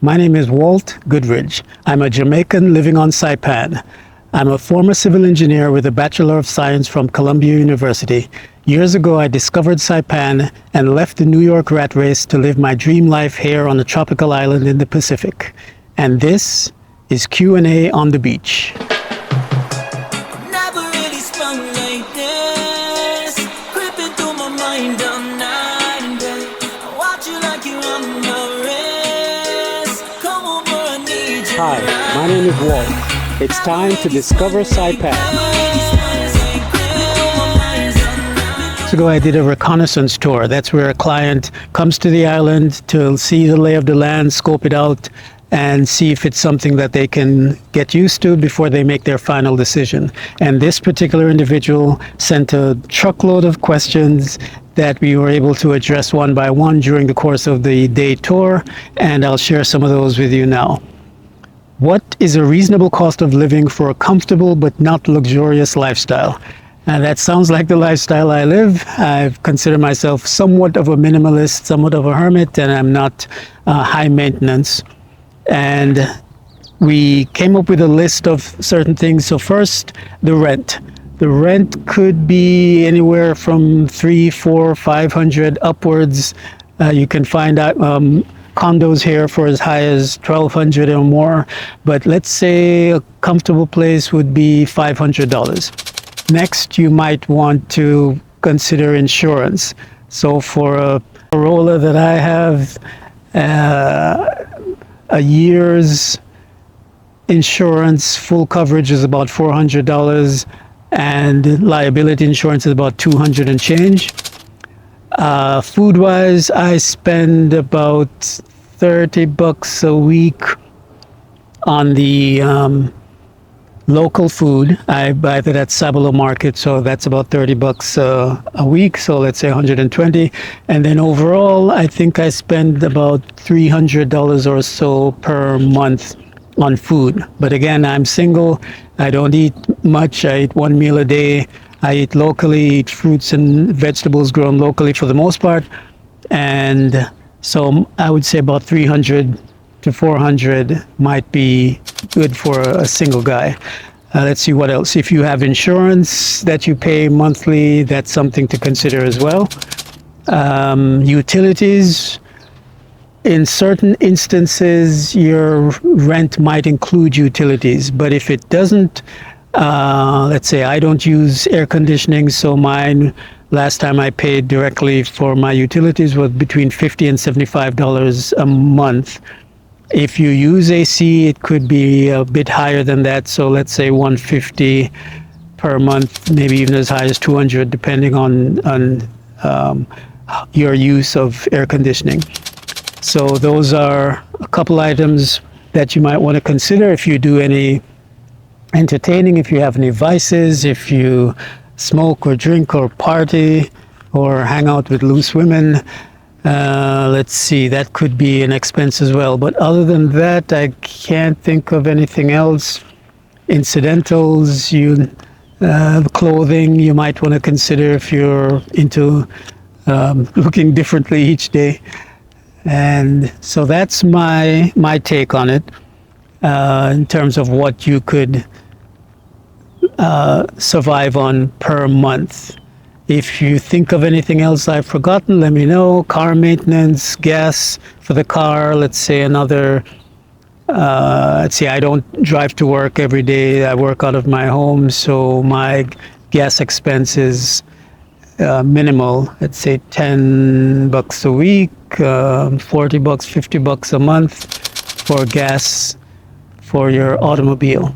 My name is Walt Goodridge. I'm a Jamaican living on Saipan. I'm a former civil engineer with a Bachelor of Science from Columbia University. Years ago, I discovered Saipan and left the New York rat race to live my dream life here on a tropical island in the Pacific. And this is Q&A on the beach. Never really sprung like this, creeping through my mind all night and day. I watch you like you're on my wrist. Come over, I need you. Hi, my name is Walt. It's time to discover Saipan. Years ago, I did a reconnaissance tour. That's where a client comes to the island to see the lay of the land, scope it out, and see if it's something that they can get used to before they make their final decision. And this particular individual sent a truckload of questions that we were able to address one by one during the course of the day tour, and I'll share some of those with you now. What is a reasonable cost of living for a comfortable but not luxurious lifestyle? And that sounds like the lifestyle I live. I consider myself somewhat of a minimalist, somewhat of a hermit, and I'm not high maintenance. And we came up with a list of certain things. So first, the rent. The rent could be anywhere from $300, $400, $500 upwards. You can find out condos here for as high as $1,200 or more. But let's say a comfortable place would be $500. Next, you might want to consider insurance. So for a Corolla that I have, a year's insurance, full coverage is about $400, and liability insurance is about $200 and change. Food-wise, I spend about $30 a week on the local food. I buy that at Sabalo Market, so that's about $30 a week, so let's say $120. And then overall, I think I spend about $300 or so per month on food. But again, I'm single. I don't eat much. I eat one meal a day. I eat locally, eat fruits and vegetables grown locally for the most part. And so I would say about $300 to $400 might be good for a single guy. Let's see what else. If you have insurance that you pay monthly, that's something to consider as well. Utilities. In certain instances, your rent might include utilities, but if it doesn't, let's say I don't use air conditioning, so mine, last time I paid directly for my utilities was between $50 and $75 a month. If you use AC, it could be a bit higher than that. So let's say $150 per month, maybe even as high as $200, depending on your use of air conditioning. So those are a couple items that you might want to consider if you do any entertaining, if you have any vices, if you smoke or drink or party or hang out with loose women. Let's see, that could be an expense as well. But other than that, I can't think of anything else. Incidentals, clothing, you might want to consider if you're into looking differently each day. And so that's my take on it in terms of what you could survive on per month. If you think of anything else I've forgotten, let me know. Car maintenance, gas for the car, let's say another, let's see, I don't drive to work every day. I work out of my home, so my gas expense is minimal. Let's say $10 a week, $40, $50 a month for gas for your automobile.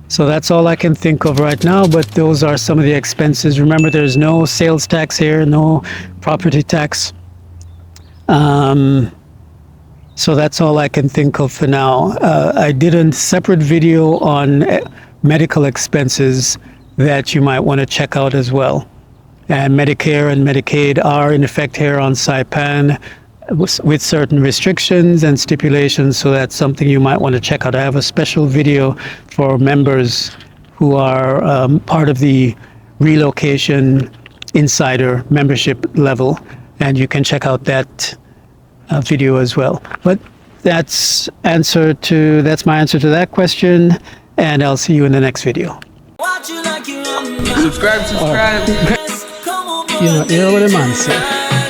So that's all I can think of right now, but those are some of the expenses. Remember, there's no sales tax here, no property tax. So that's all I can think of for now. I did a separate video on medical expenses that you might want to check out as well. And Medicare and Medicaid are in effect here on Saipan with certain restrictions and stipulations, so that's something you might want to check out. I have a special video for members who are part of the Relocation Insider membership level, and you can check out that video as well. But that's my answer to that question, and I'll see you in the next video. Subscribe. You know what the man say.